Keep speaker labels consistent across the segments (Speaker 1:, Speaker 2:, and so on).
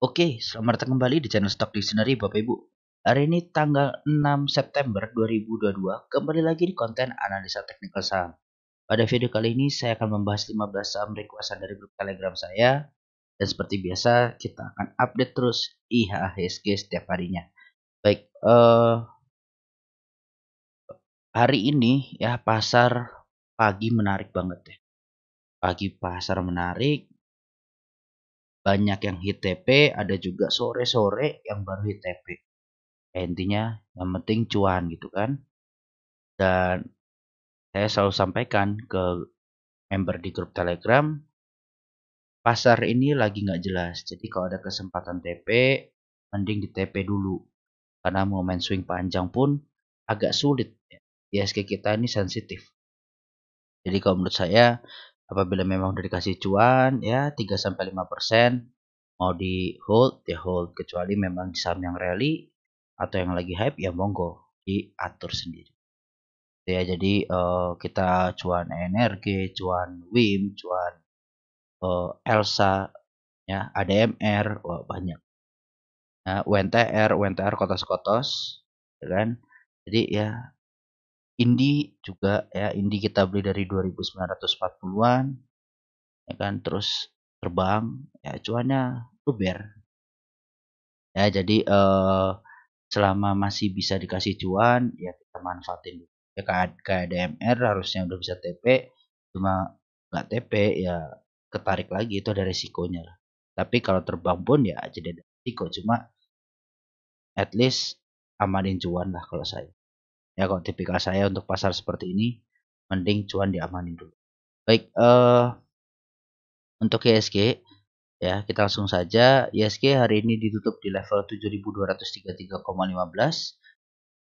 Speaker 1: Oke, selamat datang kembali di channel Stock Dictionary Bapak Ibu. Hari ini tanggal 6 September 2022, kembali lagi di konten analisa teknikal saham. Pada video kali ini saya akan membahas 15 saham requestan dari grup Telegram saya. Dan seperti biasa kita akan update terus IHSG setiap harinya. Baik, hari ini ya pasar pagi menarik banget ya. Pagi pasar menarik, banyak yang hit TP, ada juga sore-sore yang baru hit TP. Intinya yang penting cuan gitu kan. Dan saya selalu sampaikan ke member di grup Telegram, pasar ini lagi nggak jelas. Jadi kalau ada kesempatan TP, mending di TP dulu. Karena mau main swing panjang pun agak sulit. ISG kita ini sensitif. Jadi kalau menurut saya, apabila memang udah dikasih cuan, ya 3-5%, mau di hold, ya hold. Kecuali memang di saham yang rally, atau yang lagi hype, ya monggo, diatur sendiri. Ya, jadi kita cuan energi, cuan WIM, cuan Elsa, ya, ADMR, wah banyak. Nah, UNTR kotos-kotos, ya kan? Jadi ya Indi juga ya, Indi kita beli dari 2940-an, ya kan? Terus terbang, ya cuannya luber. Ya, jadi selama masih bisa dikasih cuan, ya kita manfaatin. Ya kayak DMR harusnya udah bisa TP, cuma nggak TP ya ketarik lagi, itu ada resikonya lah. Tapi kalau terbang pun ya jadi ada resiko, cuma at least amanin cuan lah kalau saya. Ya kalau tipikal saya untuk pasar seperti ini, mending cuan diamanin dulu. Baik, untuk ISG ya kita langsung saja. ISG hari ini ditutup di level 7233,15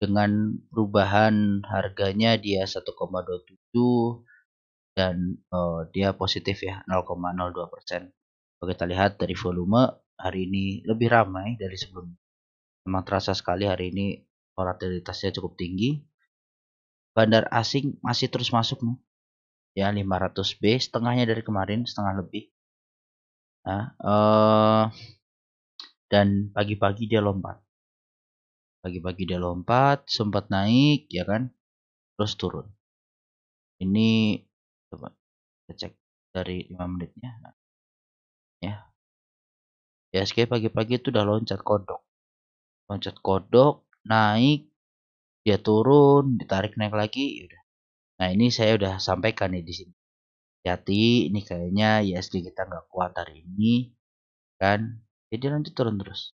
Speaker 1: dengan perubahan harganya dia 1,27 dan dia positif ya 0,02%. Kalau kita lihat dari volume hari ini lebih ramai dari sebelumnya. Memang terasa sekali hari ini volatilitasnya cukup tinggi. Bandar asing masih terus masuk nih. Ya 500B setengahnya dari kemarin, setengah lebih. Nah, dan pagi-pagi dia lompat. Pagi-pagi dia lompat, sempat naik ya kan, terus turun. Ini coba kita cek dari 5 menitnya. Nah, ya. ISG pagi-pagi itu udah loncat kodok. Loncat kodok, naik, dia turun, ditarik naik lagi, yaudah. Nah, ini saya udah sampaikan nih di sini. Hati, ini kayaknya ISG kita nggak kuat hari ini, kan? Jadi lanjut turun terus.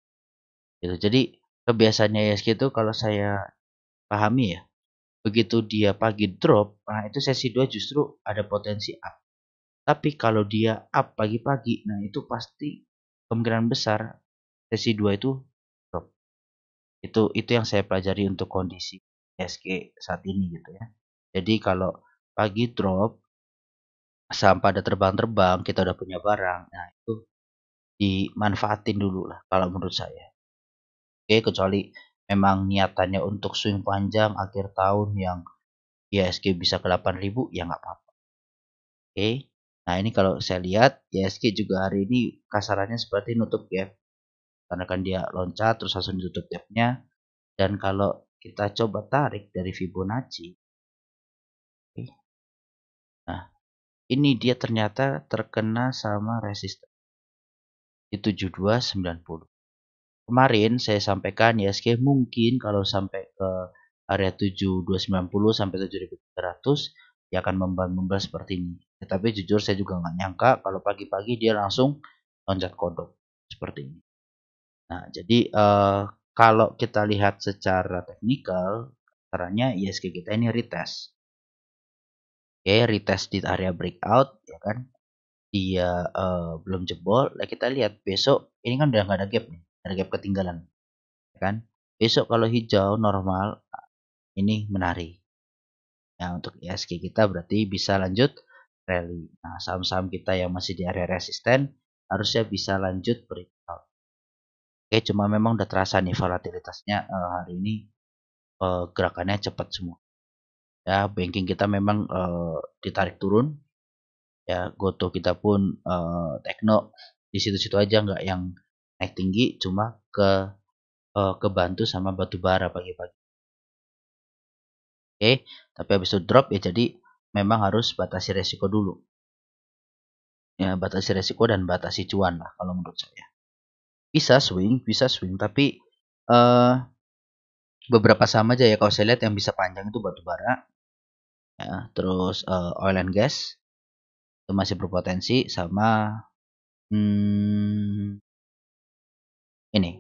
Speaker 1: Gitu. Jadi kebiasaannya ISG itu kalau saya pahami ya, begitu dia pagi drop, nah itu sesi 2 justru ada potensi up. Tapi kalau dia up pagi-pagi, nah itu pasti kemungkinan besar sesi 2 itu drop. Itu yang saya pelajari untuk kondisi ISG saat ini gitu ya. Jadi kalau pagi drop, saham pada terbang-terbang, kita udah punya barang, nah itu dimanfaatin dulu lah kalau menurut saya. Oke, kecuali memang niatannya untuk swing panjang akhir tahun yang IHSG bisa ke 8.000, ya nggak apa-apa. Oke, nah ini kalau saya lihat IHSG juga hari ini kasarannya seperti nutup gap. Karena kan dia loncat terus langsung ditutup gapnya. Dan kalau kita coba tarik dari Fibonacci, oke, nah ini dia ternyata terkena sama resisten di 7290. Kemarin saya sampaikan IHSG mungkin kalau sampai ke area 7290 sampai 7300 dia akan membangun seperti ini. Tetapi jujur saya juga nggak nyangka kalau pagi-pagi dia langsung loncat kodok seperti ini. Nah, jadi kalau kita lihat secara teknikal, caranya ISG kita ini retest. Oke, retest di area breakout ya kan. Dia belum jebol. Nah, kita lihat besok ini kan udah nggak ada gap nih, ada gap ketinggalan, ya kan? Besok kalau hijau normal, ini menarik. Nah, untuk ISG kita berarti bisa lanjut rally. Nah, saham-saham kita yang masih di area resisten harusnya bisa lanjut breakout. Oke, cuma memang udah terasa nih volatilitasnya hari ini gerakannya cepat semua. Ya, banking kita memang ditarik turun. Ya, Goto kita pun Tekno di situ-situ aja nggak yang naik tinggi, cuma kebantu sama batu bara pagi-pagi. Oke, tapi habis itu drop ya, jadi memang harus batasi resiko dulu. Ya, batasi resiko dan batasi cuan lah kalau menurut saya. Bisa swing, tapi beberapa sama aja ya. Kalau saya lihat yang bisa panjang itu batu bara, ya, terus oil and gas itu masih berpotensi, sama ini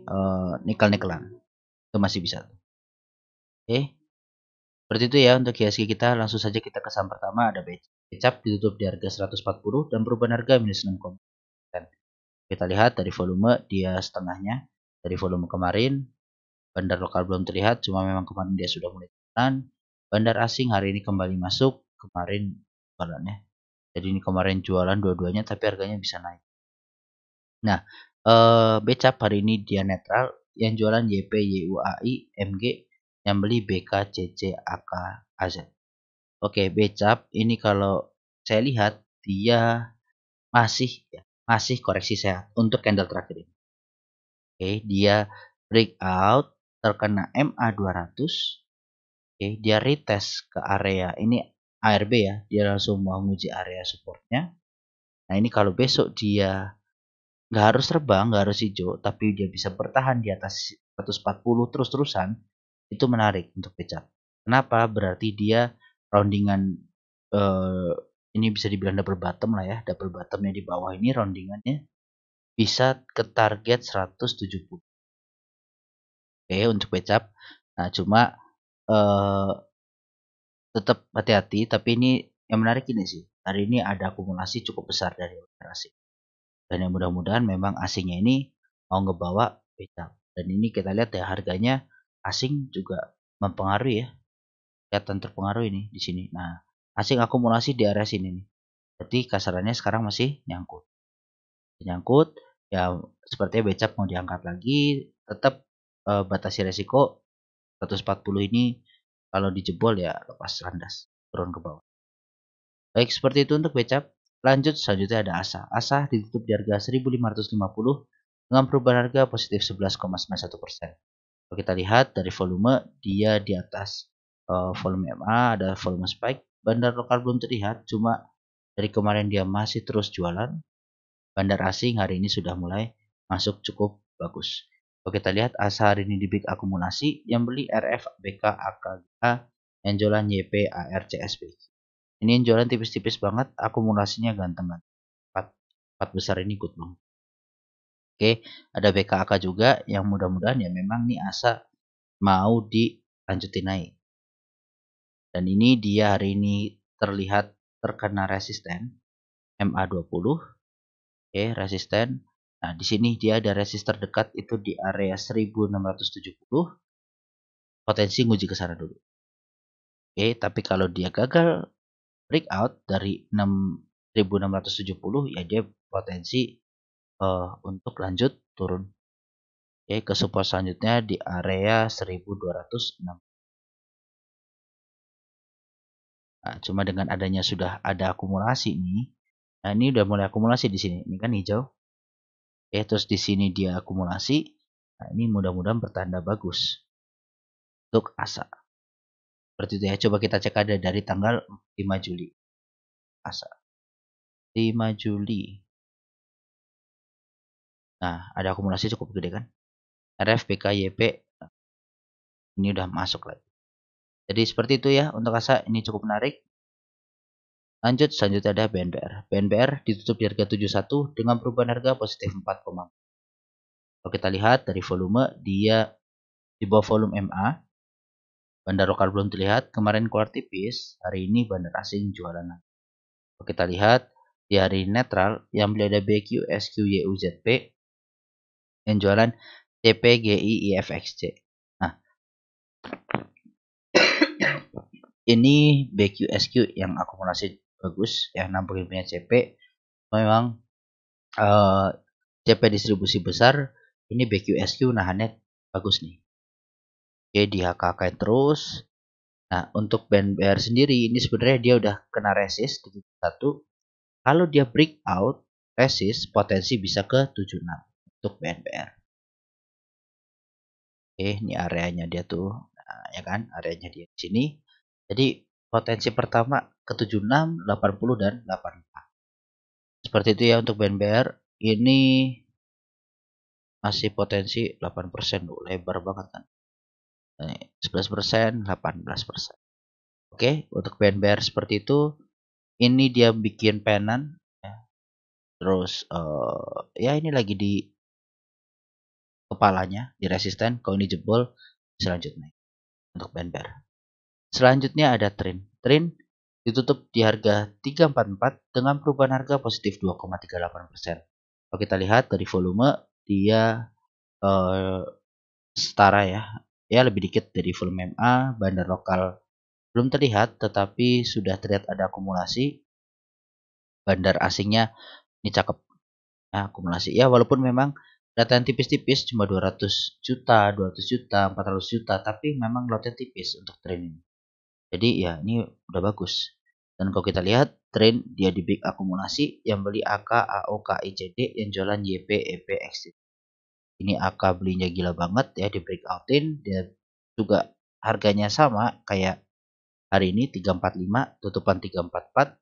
Speaker 1: nikel-nikelan itu masih bisa. Oke, seperti itu ya untuk IHSG kita. Langsung saja kita ke saham pertama, ada Becap ditutup di harga 140 dan perubahan harga minus 6,5%. Kita lihat dari volume dia setengahnya dari volume kemarin. Bandar lokal belum terlihat, cuma memang kemarin dia sudah mulai turun. Bandar asing hari ini kembali masuk, kemarin jualannya. Jadi ini kemarin jualan dua-duanya tapi harganya bisa naik. Nah, Becap hari ini dia netral, yang jualan YP, YUAI, MG, yang beli BK, CC, AK, AZ. Oke, Becap ini kalau saya lihat dia masih koreksi sehat untuk candle terakhir ini. Oke, dia breakout terkena MA 200. Oke, dia retest ke area ini ARB ya, dia langsung mau menguji area supportnya. Nah, ini kalau besok dia nggak harus terbang, nggak harus hijau, tapi dia bisa bertahan di atas 140 terus-terusan, itu menarik untuk Becap. Kenapa? Berarti dia roundingan ini bisa dibilang double bottom lah ya, double bottomnya di bawah ini roundingannya bisa ke target 170. Oke, untuk Becap. Nah, cuma tetap hati-hati, tapi ini yang menarik ini sih. Hari ini ada akumulasi cukup besar dari asing. Dan yang mudah-mudahan memang asingnya ini mau ngebawa Becap. Dan ini kita lihat ya harganya asing juga mempengaruhi ya. Kelihatan terpengaruh ini di sini. Nah, asing akumulasi di area sini nih. Jadi kasarannya sekarang masih nyangkut. Nyangkut ya, sepertinya Becap mau diangkat lagi, tetap batasi resiko 140 ini kalau dijebol ya lepas landas turun ke bawah. Baik, seperti itu untuk Becap. Lanjut, selanjutnya ada ASA. ASA ditutup di harga 1.550 dengan perubahan harga positif 11,91%. Kalau kita lihat dari volume, dia di atas volume MA, ada volume spike. Bandar lokal belum terlihat, cuma dari kemarin dia masih terus jualan. Bandar asing hari ini sudah mulai masuk cukup bagus. Kalau kita lihat ASA hari ini di big akumulasi, yang beli RF, BK, AKGA, yang jualan YP, AR, CSB. Ini yang jualan tipis-tipis banget, akumulasinya ganteng banget. 4 besar ini good banget. Oke, ada BKAK juga yang mudah-mudahan ya memang nih ASA mau dilanjutin naik. Dan ini dia hari ini terlihat terkena resisten MA20. Oke, resisten. Nah, di sini dia ada resisten terdekat itu di area 1670. Potensi nguji ke sana dulu. Oke, tapi kalau dia gagal breakout dari 6670 ya dia potensi untuk lanjut turun. Oke, ke support selanjutnya di area 1206. Nah, cuma dengan adanya sudah ada akumulasi nih. Nah, ini udah mulai akumulasi di sini. Ini kan hijau. Oke, terus di sini dia akumulasi. Nah, ini mudah-mudahan bertanda bagus untuk ASA. Seperti itu ya. Coba kita cek ada dari tanggal 5 Juli. ASA. 5 Juli. Nah, ada akumulasi cukup gede kan? RF, BK, YP. Ini udah masuk lagi. Jadi seperti itu ya untuk ASA. Ini cukup menarik. Lanjut, selanjutnya ada BNBR. BNBR ditutup di harga 71 dengan perubahan harga positif 4, kalau kita lihat dari volume, dia di bawah volume MA. Bandar lokal belum terlihat, kemarin keluar tipis, hari ini bandar asing jualan. Kalau kita lihat di hari netral, yang beli ada BQ, SQ, YU, ZP, yang jualan TP, GI, IFXC. Nah, ini BQ, SQ yang akumulasi bagus, yang nampaknya punya CP. Memang CP distribusi besar, ini BQ, SQ nahannya bagus nih. Oke, di HKK terus. Nah, untuk BNBR sendiri ini sebenarnya dia udah kena resist di 1. Kalau dia breakout resist, potensi bisa ke 76 untuk BNBR. Oke, ini areanya dia tuh. Nah, ya kan, areanya dia di sini. Jadi potensi pertama ke 76, 80 dan 84. Seperti itu ya untuk BNBR. Ini masih potensi 8%, lebar banget kan. 11%, 18%. Oke, untuk BNBR seperti itu. Ini dia bikin penan ya. Terus ya ini lagi di kepalanya, di resisten. Kalau ini jebol, selanjutnya untuk BNBR. Selanjutnya ada Trin. Trin ditutup di harga 344 dengan perubahan harga positif 2,38%. Kalau kita lihat dari volume, dia eh, setara ya. Ya lebih dikit dari volume MA, bandar lokal belum terlihat, tetapi sudah terlihat ada akumulasi. Bandar asingnya ini cakep. Nah, akumulasi. Ya walaupun memang data yang tipis-tipis cuma 200 juta, 200 juta, 400 juta, tapi memang lotnya tipis untuk Trin ini. Jadi ya ini udah bagus. Dan kalau kita lihat tren dia di big akumulasi yang beli AK, AO, KICD, yang jualan YP, EP, XT. Ini AK belinya gila banget ya di breakoutin. Dia juga harganya sama kayak hari ini 345, tutupan 344.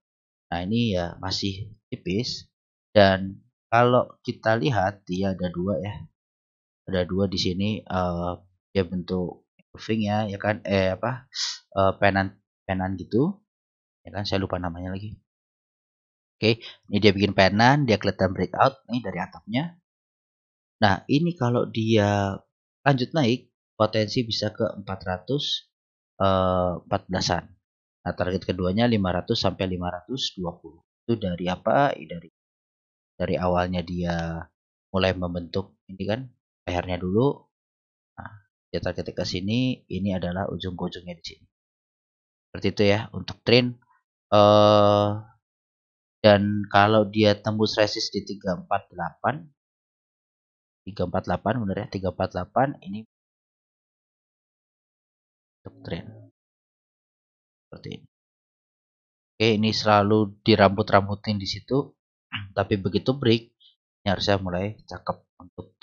Speaker 1: Nah ini ya masih tipis. Dan kalau kita lihat dia ada dua ya. Ada dua di sini dia bentuk curving ya kan apa penan penan gitu ya kan saya lupa namanya lagi. Oke, ini dia bikin penan, dia kelihatan breakout nih dari atapnya. Nah, ini kalau dia lanjut naik, potensi bisa ke 414-an. Nah, target keduanya 500 sampai 520. Itu dari apa? Dari awalnya dia mulai membentuk ini kan lehernya dulu. Nah, dia target ke sini, ini adalah ujung ke ujungnya di sini. Seperti itu ya untuk trend. Dan kalau dia tembus resist di 348 benar ya 348 ini untuk tren seperti ini. Oke, ini selalu dirambut-rambutin di situ, tapi begitu break ini harusnya mulai cakep untuk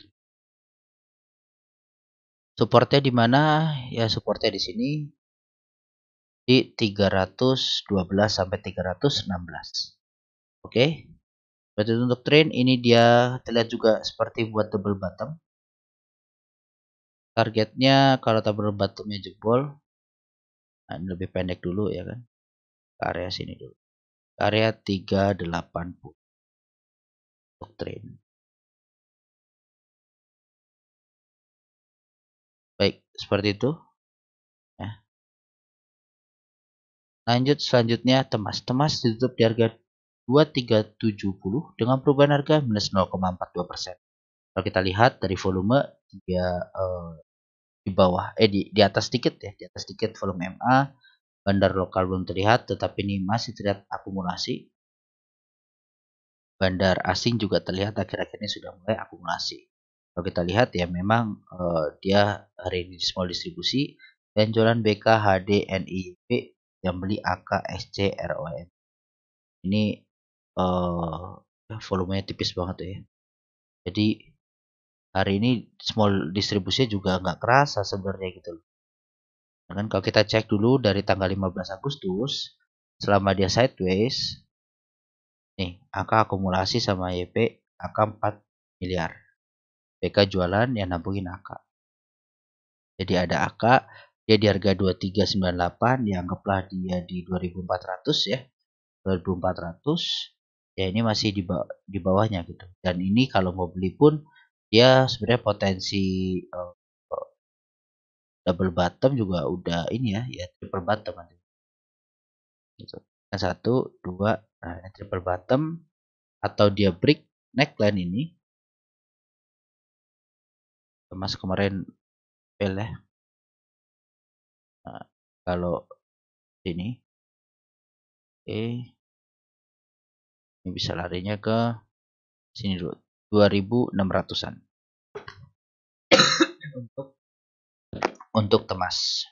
Speaker 1: supportnya di mana ya supportnya di sini di 312 sampai 316. Oke. Berarti untuk tren ini dia terlihat juga seperti buat double bottom. Targetnya kalau double bottomnya jebol, nah ini lebih pendek dulu ya kan. Ke area sini dulu. Ke area 380 untuk tren. Baik, seperti itu. Ya. Lanjut selanjutnya Temas. Temas ditutup di harga 2370 dengan perubahan harga minus 0,42%. Kalau kita lihat dari volume dia di bawah di atas sedikit ya, di atas sedikit volume MA. Bandar lokal belum terlihat, tetapi ini masih terlihat akumulasi. Bandar asing juga terlihat akhir-akhir ini sudah mulai akumulasi. Kalau kita lihat ya memang dia hari ini small distribusi dan jualan BK, HD, NIP yang beli AK, SC, ROM. Ini volumenya tipis banget ya. Jadi hari ini small distribusinya juga nggak kerasa sebenarnya gitu loh. Dan kalau kita cek dulu dari tanggal 15 Agustus selama dia sideways nih angka akumulasi sama YP angka 4 miliar. BK jualan yang nabungin AK. Jadi ada AK dia di harga 2398 dianggaplah dia di 2400 ya. 2400 ya ini masih di bawahnya gitu. Dan ini kalau mau beli pun dia sebenarnya potensi double bottom juga udah ini ya triple bottom nanti. Gitu. Yang satu, dua, nah ini triple bottom atau dia break neckline ini. Mas kemarin fail ya. Nah, kalau ini, ini bisa larinya ke sini dulu, 2600-an untuk Temas.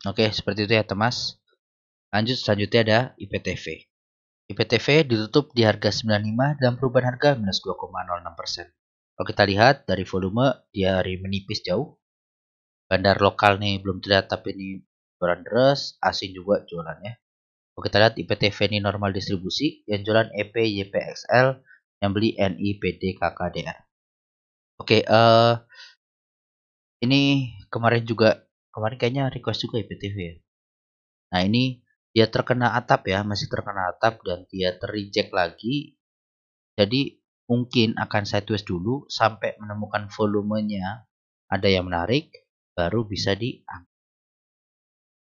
Speaker 1: Oke, seperti itu ya Temas. Lanjut, selanjutnya ada IPTV. IPTV ditutup di harga 95 dan perubahan harga minus 2,06%. Kalau kita lihat dari volume, dia hari menipis jauh. Bandar lokal nih belum terlihat, tapi ini jualan deras, asing juga jualannya. Kalau kita lihat IPTV ini normal distribusi, yang jualan EP, YPXL, yang beli NI, PD, KKDR. Oke, ini kemarin kayaknya request juga IPTV ya. Nah, ini dia terkena atap ya, masih terkena atap dan dia terreject lagi. Jadi mungkin akan sideways dulu sampai menemukan volumenya ada yang menarik, baru bisa diangkat.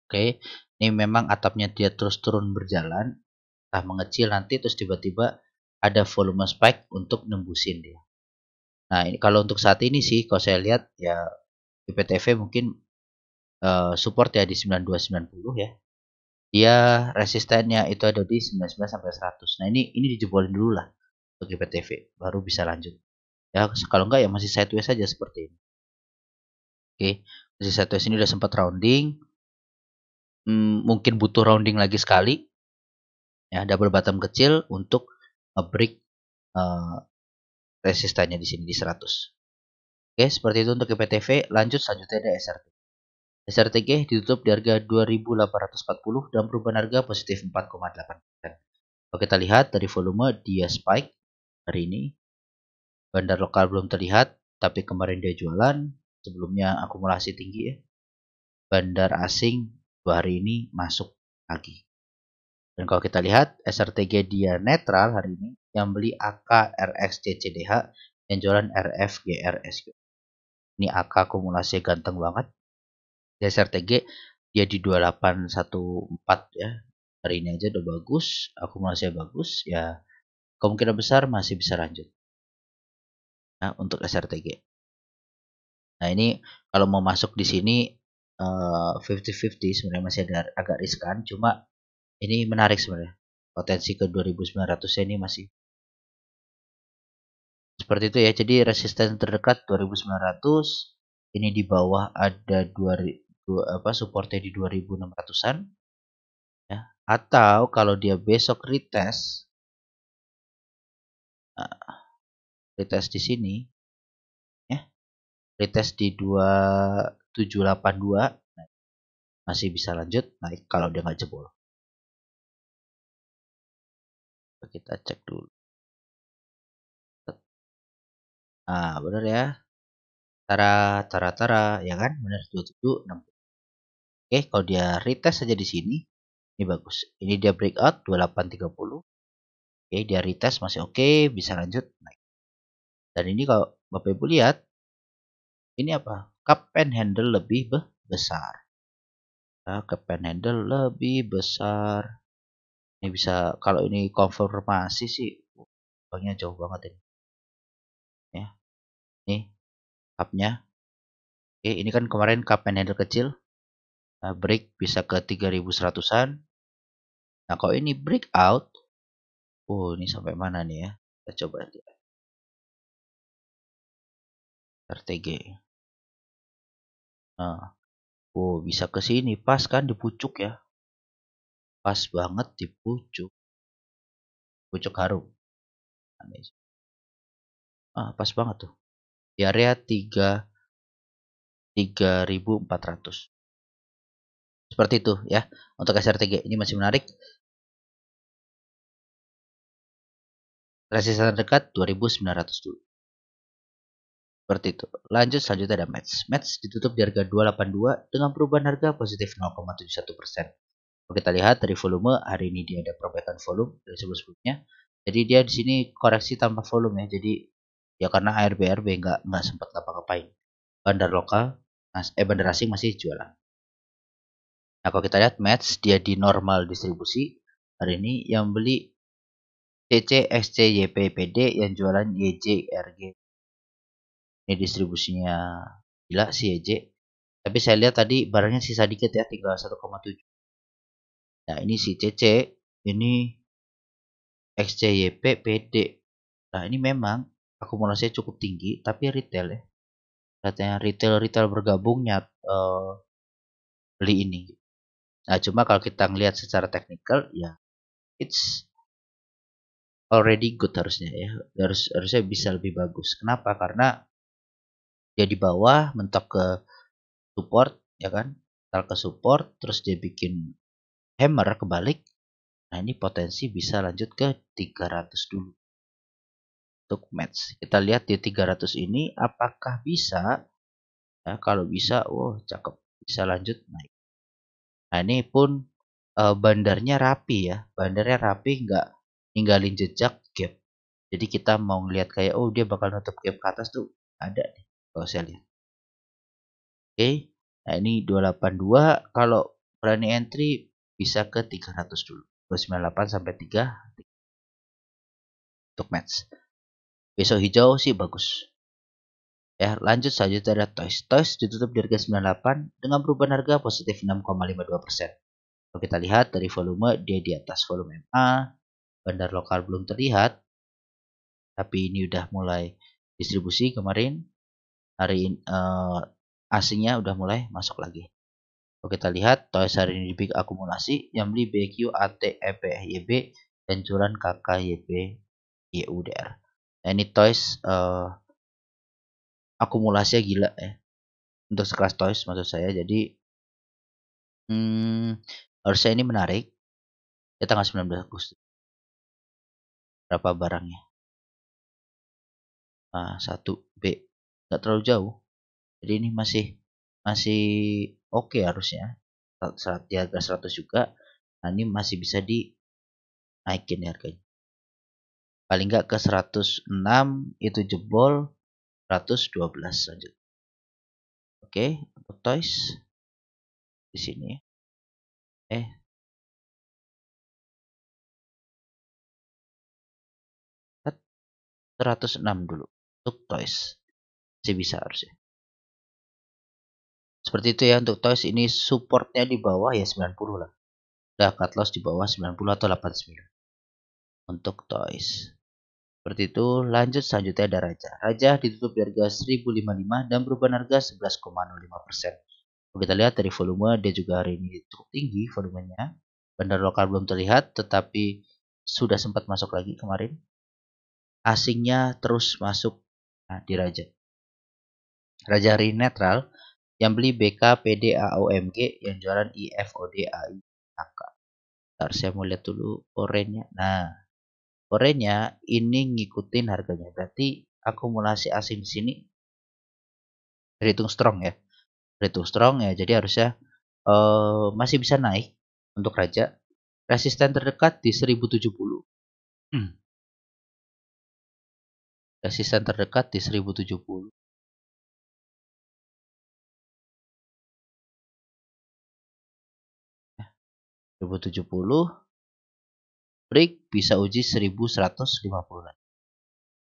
Speaker 1: Oke, ini memang atapnya dia terus turun berjalan, entah mengecil nanti terus tiba-tiba ada volume spike untuk nembusin dia. Nah, ini kalau untuk saat ini sih, kalau saya lihat ya IPTV mungkin support ya di 9290 ya. Dia resistennya itu ada di 99 sampai 100. Nah, ini dijebolin dulu lah untuk IPTV, baru bisa lanjut. Ya, kalau enggak ya masih sideways saja seperti ini. Oke, masih sideways ini udah sempat rounding. Mungkin butuh rounding lagi sekali. Ya, double bottom kecil untuk break resistannya di sini di 100. Oke, seperti itu untuk IPTV. Lanjut selanjutnya ada SRT. SRTG ditutup di harga 2.840 dan perubahan harga positif 4,8%. Kalau kita lihat dari volume dia spike hari ini. Bandar lokal belum terlihat, tapi kemarin dia jualan. Sebelumnya akumulasi tinggi ya. Bandar asing 2 hari ini masuk lagi. Dan kalau kita lihat SRTG dia netral hari ini, yang beli AK RXCCDH, yang jualan RFGRSQ. Ini AK akumulasi ganteng banget. Di SRTG dia di 2814 ya. Hari ini aja udah bagus, akumulasinya bagus ya. Kemungkinan besar masih bisa lanjut. Nah, untuk SRTG. Nah, ini kalau mau masuk di sini 50-50 sebenarnya masih ada agak riskan, cuma ini menarik sebenarnya. Potensi ke 2900 ini masih seperti itu ya. Jadi resisten terdekat 2900, ini di bawah ada 2000 supportnya di 2600-an ya. Atau kalau dia besok retest di sini ya, retest di 2782 masih bisa lanjut naik kalau dia nggak jebol. Kita cek dulu. Nah, benar ya. Tara, ya kan? Benar 2760. Oke, kalau dia retest saja di sini, ini bagus. Ini dia breakout 2830. Oke, dia retest masih oke, bisa lanjut naik. Dan ini kalau Bapak Ibu lihat, ini apa? Cup and handle lebih besar. Nah, cup and handle lebih besar. Ini bisa, kalau ini konfirmasi sih, banknya jauh banget ini. Ya, nih cupnya. Oke, ini kan kemarin cup and handle kecil. Nah, break bisa ke 3100-an. Nah, kalau ini breakout, oh ini sampai mana nih ya? Kita coba lihat. RTG. Nah, oh bisa ke sini, pas kan di pucuk ya. Pas banget di pucuk. Pucuk harum. Pas banget tuh. Di area 3400. Seperti itu ya. Untuk SRTG ini masih menarik. Resisten terdekat 2900 dulu. Seperti itu. Lanjut selanjutnya ada match. Match ditutup di harga 282 dengan perubahan harga positif 0,71%. Kalau kita lihat dari volume, hari ini dia ada perbaikan volume dari sebelum-sebelumnya. Jadi dia di sini koreksi tanpa volume ya. Jadi ya karena ARB nggak sempat ngapa-ngapain. Bandar lokal, bandar asing masih jualan. Nah, kalau kita lihat match dia di normal distribusi hari ini, yang beli CC, SC, YP, PD, yang jualan YJ, RG. Ini distribusinya gila si YJ. Tapi saya lihat tadi barangnya sisa dikit ya, tinggal 1,7. Nah, ini si CC, ini XCYP, PD. Nah, ini memang akumulasinya cukup tinggi, tapi retail ya. Katanya retail bergabung beli ini. Nah, cuma kalau kita ngelihat secara teknikal ya it's already good harusnya ya. Harusnya bisa lebih bagus. Kenapa? Karena dia di bawah mentok ke support ya kan. Mentok ke support terus dia bikin hammer kebalik. Nah, ini potensi bisa lanjut ke 300 dulu. Untuk match. Kita lihat di 300 ini apakah bisa. Ya, kalau bisa, wow, cakep. Bisa lanjut naik. Nah, ini pun bandarnya rapi ya. Bandarnya rapi, nggak ninggalin jejak gap. Jadi kita mau ngeliat kayak, oh dia bakal nutup gap ke atas tuh. Ada nih, kalau saya lihat. Oke, nah ini 282. Kalau berani entry, bisa ke 300 dulu. 298 sampai 3 untuk match. Besok hijau sih bagus. Ya, lanjut saja ada Toys. Toys ditutup di harga 98 dengan perubahan harga positif 6,52%. Kalau kita lihat dari volume, dia di atas volume MA, bandar lokal belum terlihat, tapi ini udah mulai distribusi kemarin. Hari ini asingnya udah mulai masuk lagi. Kalau kita lihat, Toys hari ini di akumulasi, yang beli BQ, AT, EP, YB, dan jualan KK, YP, YUDR. Nah, ini Toys akumulasinya gila ya. Untuk sekelas Toys maksud saya. Jadi harusnya ini menarik. Ya tanggal 19 Agustus. Berapa barangnya? Nah, 1B. Nggak terlalu jauh. Jadi ini masih oke harusnya. Di harga 100 juga. Nah, ini masih bisa dinaikin harganya. Paling nggak ke 106 itu jebol 112 lanjut. Oke, untuk Toys di sini. 106 dulu untuk Toys. Masih bisa harusnya. Seperti itu ya untuk Toys, ini supportnya di bawah ya 90 lah. Udah cut loss di bawah 90 atau 89 untuk Toys. Seperti itu, lanjut selanjutnya ada Raja. Raja ditutup di harga 1055 dan perubahan harga 11,05%. Kalau kita lihat dari volume, dia juga hari ini cukup tinggi volumenya. Bandar lokal belum terlihat, tetapi sudah sempat masuk lagi kemarin. Asingnya terus masuk di Raja. Raja hari ini netral, yang beli BK, PD, AOMG, yang jualan IFOD, AI, AK. Ntar saya mau lihat dulu oranye. Nah, oranye ini ngikutin harganya. Berarti akumulasi asing di sini terhitung strong ya. Terhitung strong ya. Jadi harusnya masih bisa naik untuk Raja. Resisten terdekat di 1070. Resisten terdekat di 1070. 1070. Break bisa uji 1150.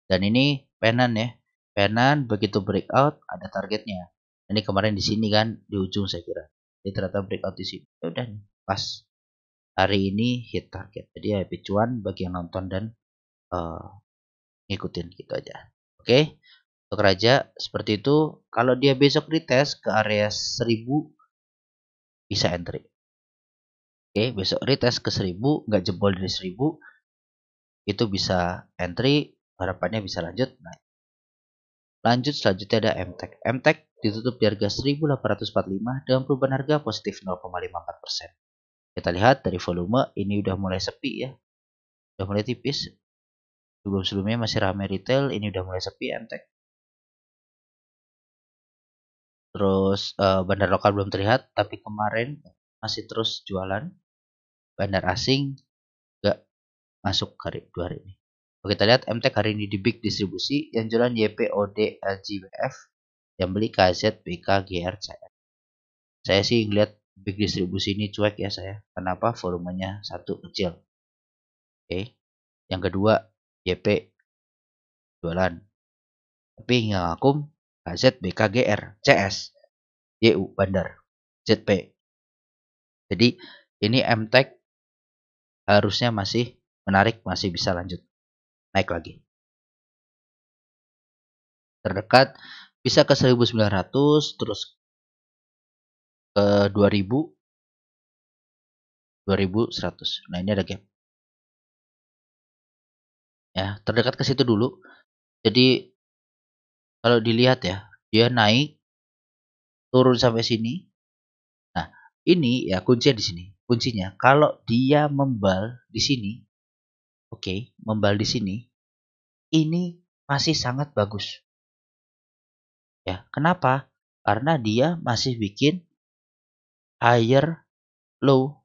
Speaker 1: Dan ini penan ya. Penan begitu breakout ada targetnya. Ini kemarin di sini kan di ujung saya kira. Jadi ternyata breakout di sini. Ya udah nih, pas. Hari ini hit target. Jadi ya cuan bagi yang nonton dan ngikutin gitu aja. Oke. Untuk Raja seperti itu. Kalau dia besok retest ke area 1000 bisa entry. Oke, besok retest ke 1000 nggak jebol dari 1000 itu bisa entry, harapannya bisa lanjut. Nah, lanjut selanjutnya ada MTEK. MTEK ditutup di harga 1845 dengan perubahan harga positif 0,54%. Kita lihat dari volume ini udah mulai sepi ya. Udah mulai tipis. Sebelum-sebelumnya masih ramai retail, ini udah mulai sepi MTEK. Terus bandar lokal belum terlihat, tapi kemarin masih terus jualan. Bandar asing gak masuk dua hari ini. Oke, kita lihat MTEK hari ini di big distribusi yang jualan YPOD LGBF, yang beli KZ BK GRCS. Saya sih ngeliat big distribusi ini cuek ya saya. Kenapa? Volumenya satu kecil. Oke. Yang kedua YP jualan. Tapi nggak ngakum KZ BK GR CS YU Bandar ZP. Jadi ini MTEK harusnya masih menarik, masih bisa lanjut naik lagi. Terdekat bisa ke 1900 terus ke 2000 2100. Nah, ini ada gap. Ya, terdekat ke situ dulu. Jadi kalau dilihat ya, dia naik turun sampai sini. Nah, ini ya kuncinya di sini. Kuncinya kalau dia membal di sini, oke, membal di sini, ini masih sangat bagus. Ya, kenapa? Karena dia masih bikin higher low.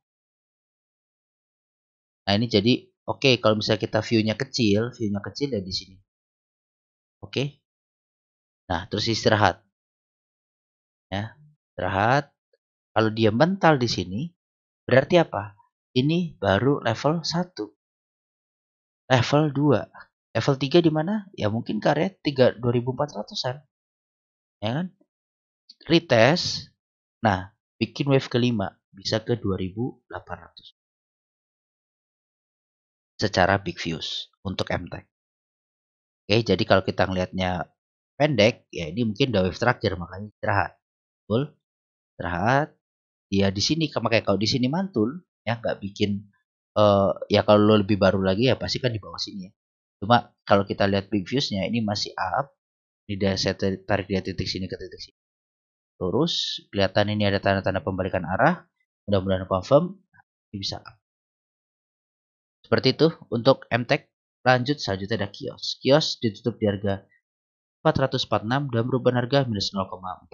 Speaker 1: Nah, ini jadi oke, kalau misalnya kita view-nya kecil ya di sini. Oke. Nah, terus istirahat. Ya, istirahat. Kalau dia mental di sini, berarti apa? Ini baru level 1. Level 2. Level 3 di mana? Ya mungkin karya 2400-an. Ya kan? Retest. Nah, bikin wave kelima bisa ke 2800. Secara big views untuk MTech. Oke, jadi kalau kita ngelihatnya pendek, ya ini mungkin udah wave terakhir, makanya istirahat. Betul? Istirahat. Ya di sini, makanya kalau di sini mantul, ya nggak bikin, ya kalau lo lebih baru lagi ya pasti kan di bawah sini ya. Cuma kalau kita lihat big viewsnya ini masih up. Ini saya tarik dia titik sini ke titik sini. Terus kelihatan ini ada tanda-tanda pembalikan arah. Mudah-mudahan confirm. Ini bisa up. Seperti itu untuk MTech. Lanjut selanjutnya ada kios. Kios ditutup di harga 446 dan perubahan harga minus 0,45%.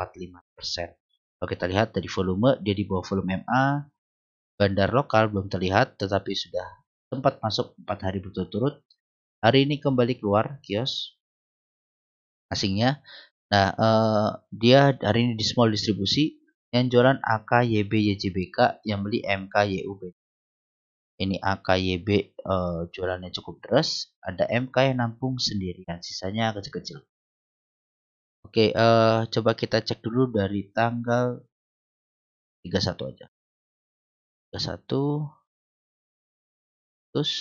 Speaker 1: Kalau kita lihat dari volume, dia di bawah volume MA. Bandar lokal belum terlihat, tetapi sudah sempat masuk 4 hari berturut-turut. Hari ini kembali keluar kios asingnya. Nah, dia hari ini di small distribusi. Yang jualan AK, YB, YJBK, yang beli MK, YUB. Ini AK, YB jualannya cukup deras. Ada MK yang nampung sendirian, sisanya kecil-kecil. Oke, coba kita cek dulu dari tanggal 31 aja. 31, terus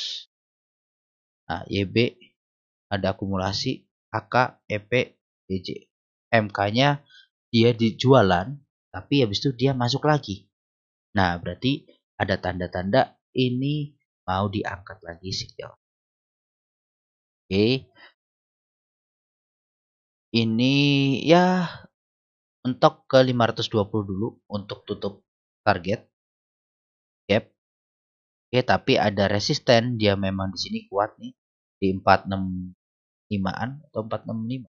Speaker 1: nah, YB ada akumulasi, AK, EP, DJ. MK-nya dia dijualan, tapi habis itu dia masuk lagi. Nah, berarti ada tanda-tanda ini mau diangkat lagi sinyal. Oke, ini ya mentok ke 520 dulu untuk tutup target gap. Oke, tapi ada resisten, dia memang di sini kuat nih di 465-an atau 465.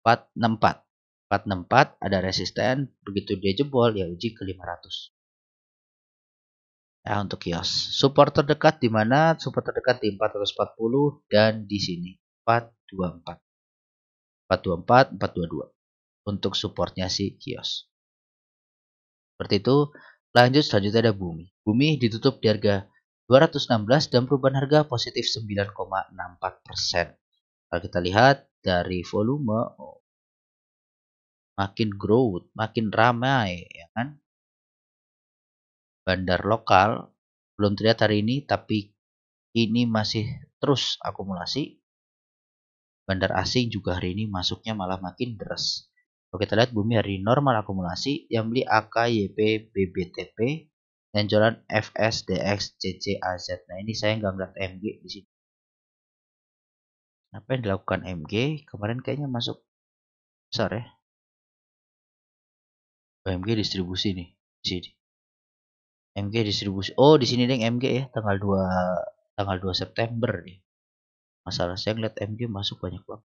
Speaker 1: 464. 464 ada resisten, begitu dia jebol ya uji ke 500. Ya, untuk kios. Support terdekat di mana? Support terdekat di 440 dan di sini 424. 424, 422 untuk supportnya si kios. Seperti itu. Lanjut selanjutnya ada Bumi. Bumi ditutup di harga 216 dan perubahan harga positif 9,64%. Kalau kita lihat dari volume, makin growth, makin ramai, ya kan? Bandar lokal belum terlihat hari ini, tapi ini masih terus akumulasi. Bandar asing juga hari ini masuknya malah makin deras. Kalau kita lihat Bumi hari ini normal akumulasi, yang beli AK, YP, BBTP, dan jualan FS, DX, CC, AZ. Nah, ini saya nggak ngeliat MG di sini. Apa yang dilakukan MG? Kemarin kayaknya masuk besar ya. MG distribusi nih di sini. MG distribusi. Oh, di sini deh MG ya, tanggal 2 September nih. Masalah saya ngeliat MG masuk banyak banget.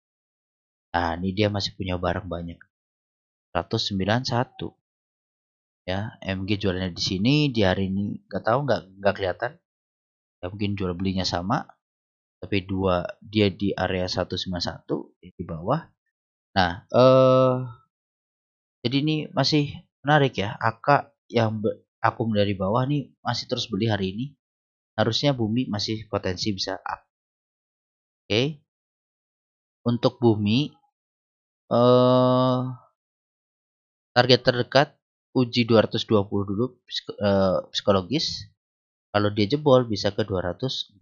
Speaker 1: Nah, ini dia masih punya barang banyak. 191 ya. MG jualannya di sini di hari ini nggak tahu, nggak kelihatan. Ya mungkin jual belinya sama, tapi dua dia di area 191 di bawah. Nah, jadi ini masih menarik ya. AK yang akum dari bawah nih masih terus beli hari ini. Harusnya Bumi masih potensi bisa up. Oke. Untuk Bumi target terdekat uji 220 dulu psikologis. Kalau dia jebol bisa ke 204.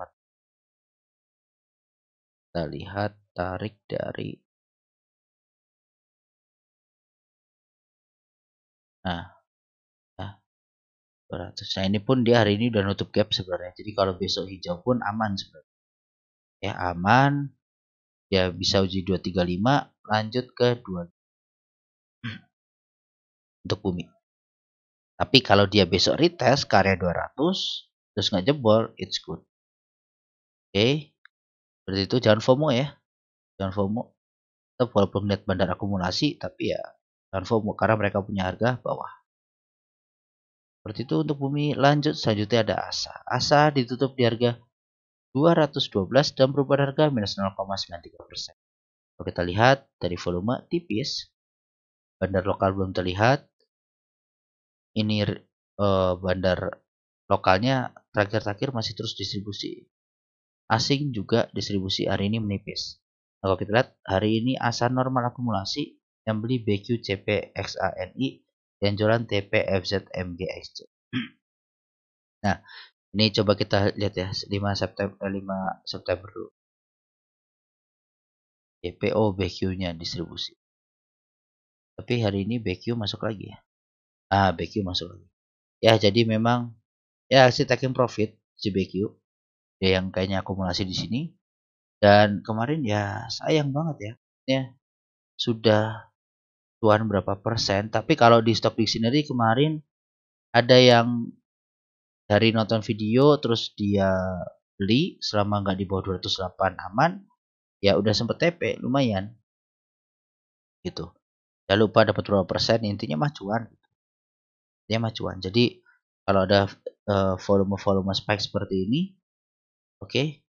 Speaker 1: Kita lihat tarik dari, nah, 200. Nah, ini pun dia hari ini udah nutup gap sebenarnya. Jadi kalau besok hijau pun aman sebenarnya. Ya, aman. Ya bisa uji 235, lanjut ke 2 untuk bumi. Tapi kalau dia besok retest ke area 200 terus nggak jebol, it's good. Oke. Seperti itu, jangan FOMO ya. Jangan FOMO. Tetap walaupun lihat bandar akumulasi tapi ya jangan FOMO karena mereka punya harga bawah. Seperti itu untuk bumi. Lanjut selanjutnya ada ASA. ASA ditutup di harga 212 dan perubahan harga minus 0,93%. Kalau kita lihat dari volume tipis, bandar lokal belum terlihat. Ini bandar lokalnya terakhir-terakhir masih terus distribusi. Asing juga distribusi hari ini menipis. Nah, kalau kita lihat hari ini ASA normal akumulasi yang beli BQCPXANI yang jualan TPFZMGXC. Nah, ini coba kita lihat ya 5 September dulu. DPO BQ-nya distribusi. Tapi hari ini BQ masuk lagi ya. BQ masuk lagi. Ya, jadi memang ya si taking profit si BQ ya yang kayaknya akumulasi di sini. Dan kemarin ya sayang banget ya. Ya, sudah tuan berapa persen. Tapi kalau di stock dictionary kemarin ada yang dari nonton video terus dia beli selama nggak di bawah 208 aman. Ya udah sempet TP lumayan. Gitu. Jangan lupa dapat berapa persen, intinya mah cuan. Dia mah cuan. Jadi kalau ada volume-volume spike seperti ini, oke.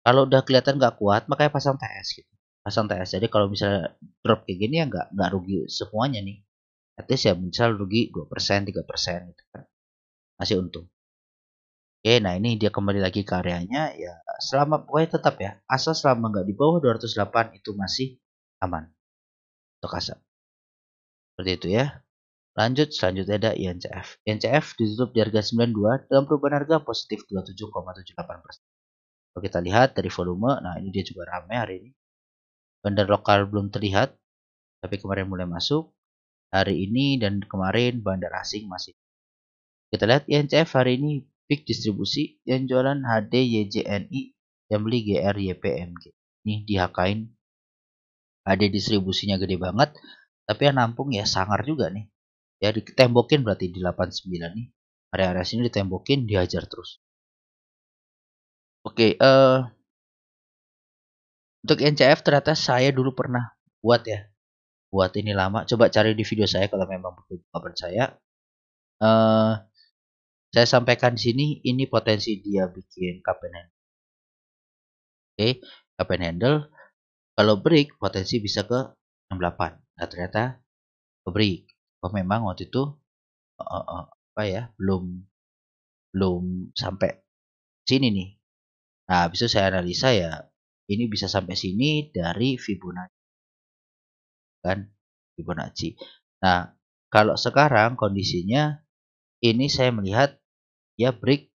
Speaker 1: Kalau udah kelihatan nggak kuat, makanya pasang TS gitu. Pasang TS. Jadi kalau misalnya drop kayak gini ya nggak rugi semuanya nih. At least ya misal rugi 2%, 3% gitu kan. Masih untung. Oke, nah ini dia kembali lagi ke areanya ya. Selama pokoknya tetap ya, asal selama nggak di bawah 208 itu masih aman untuk asap. Seperti itu ya. Lanjut, selanjutnya ada INCF. INCF ditutup di harga 92 dalam perubahan harga positif 27,78%. Kalau kita lihat dari volume, nah ini dia juga ramai hari ini. Bandar lokal belum terlihat, tapi kemarin mulai masuk. Hari ini dan kemarin bandar asing masih. Kita lihat INCF hari ini peak distribusi yang jualan HDYJNI yang beli GRYPMG. Ini dihakain HD distribusinya gede banget, tapi yang nampung ya sangar juga nih. Ya ditembokin berarti di 89 nih. Area-area sini ditembokin, dihajar terus. Oke, untuk NCF ternyata saya dulu pernah buat ya. Buat ini lama. Coba cari di video saya kalau memang nggak percaya. Eh, saya sampaikan di sini ini potensi dia bikin cup and handle. Oke, cup and handle. Kalau break potensi bisa ke 68. Nah ternyata ke break. Oh memang waktu itu apa ya belum sampai sini nih. Nah habis itu saya analisa ya ini bisa sampai sini dari Fibonacci kan Fibonacci. Nah kalau sekarang kondisinya ini saya melihat ya break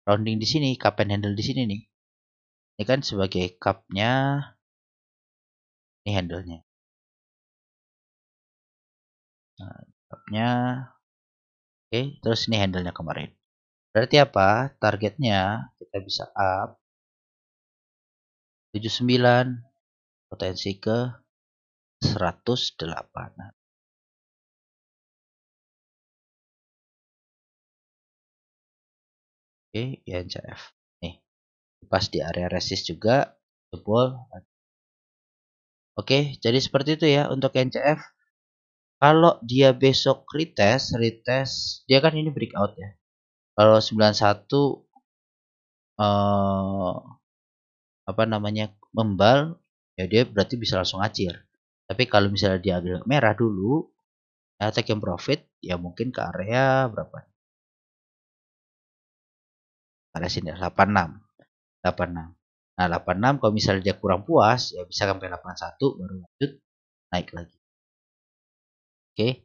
Speaker 1: rounding di sini, cup and handle di sini nih. Ini kan sebagai cupnya, ini handle-nya. Nah, cupnya, oke, terus ini handle-nya kemarin. Berarti apa? Targetnya kita bisa up 79, potensi ke 108. Nah, oke, INCF. Nih, pas di area resist juga, jebol. Oke, jadi seperti itu ya untuk NCF. Kalau dia besok retest, dia kan ini breakout ya. Kalau 91 eh apa namanya membal ya dia berarti bisa langsung acir. Tapi kalau misalnya dia agak merah dulu, ya take yang profit ya mungkin ke area berapa? Area sini 86. 86. Nah, 86 kalau misalnya dia kurang puas ya bisa sampai 81 baru lanjut naik lagi. Oke.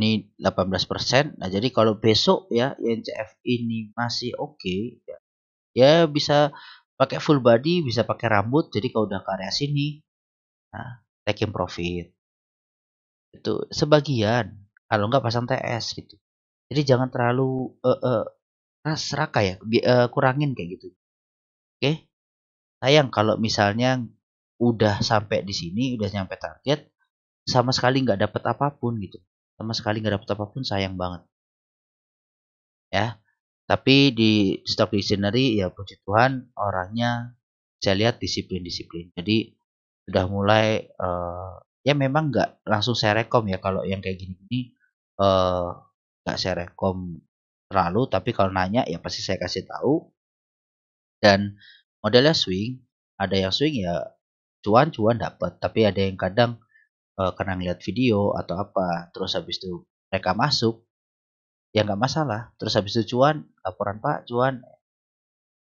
Speaker 1: Ini 18%. Nah, jadi kalau besok ya INCF ini masih oke ya, ya bisa pakai full body, bisa pakai rambut. Jadi kalau udah ke area sini, nah taking profit. Itu sebagian. Kalau nggak pasang TS gitu. Jadi jangan terlalu serakah ya, kurangin kayak gitu. Oke, sayang kalau misalnya udah sampai di sini, udah nyampe target, sama sekali nggak dapet apapun gitu. Sama sekali nggak dapet apapun, sayang banget ya. Tapi di Stock Dictionary ya puji Tuhan orangnya saya lihat disiplin-disiplin. Jadi udah mulai ya memang nggak langsung saya rekom ya kalau yang kayak gini-gini nggak saya rekom terlalu, tapi kalau nanya ya pasti saya kasih tahu. Dan modelnya swing, ada yang swing ya cuan-cuan dapat, tapi ada yang kadang karena ngeliat video atau apa, terus habis itu mereka masuk, ya nggak masalah. Terus habis itu cuan, laporan Pak, cuan,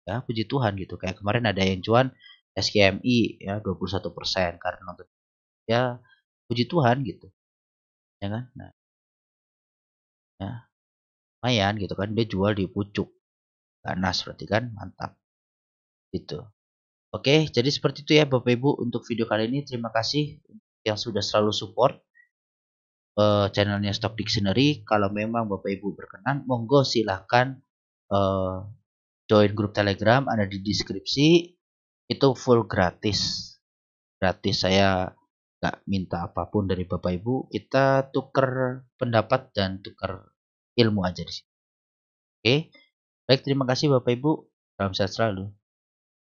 Speaker 1: ya puji Tuhan gitu. Kayak kemarin ada yang cuan SKMI ya 21% karena nonton, ya puji Tuhan gitu, ya kan. Nah, ya lumayan gitu kan, dia jual di pucuk, ganas berarti kan, mantap gitu. Oke, jadi seperti itu ya Bapak Ibu untuk video kali ini. Terima kasih yang sudah selalu support channelnya Stock Dictionary. Kalau memang Bapak Ibu berkenan, monggo silahkan eh, join grup Telegram, ada di deskripsi. Itu full gratis. Gratis, saya nggak minta apapun dari Bapak Ibu. Kita tuker pendapat dan tuker ilmu aja di sini. Oke, baik, terima kasih Bapak Ibu. Salam sehat selalu.